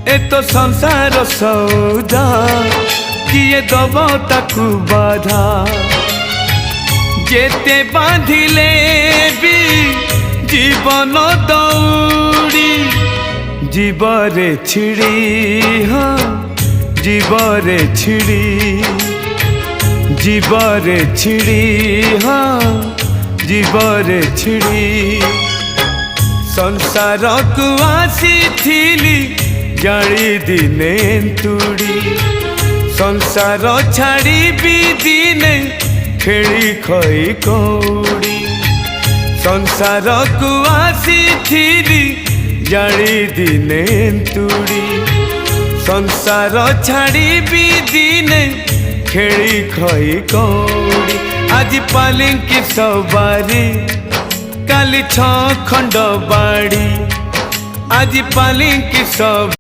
ए तो संसार सौदा किए दब ताकू बाधा जेते बांधिले भी जीवन दौड़ी जीवरे छिड़ी हाँ जीवरे छिड़ी जीवरे छिड़ी हाँ जीवरे छिड़ी संसार को आसी थिली जाली दिने तुड़ी संसार छाड़ी भी दिने खेली खई कौड़ी संसार को आसी थिली जाली दिने तुड़ी संसार छाड़ी भी दिने खेली खई कौड़ी आज पालिंकी सवारी काली 6 खंड बाड़ी आज पालिंकी सब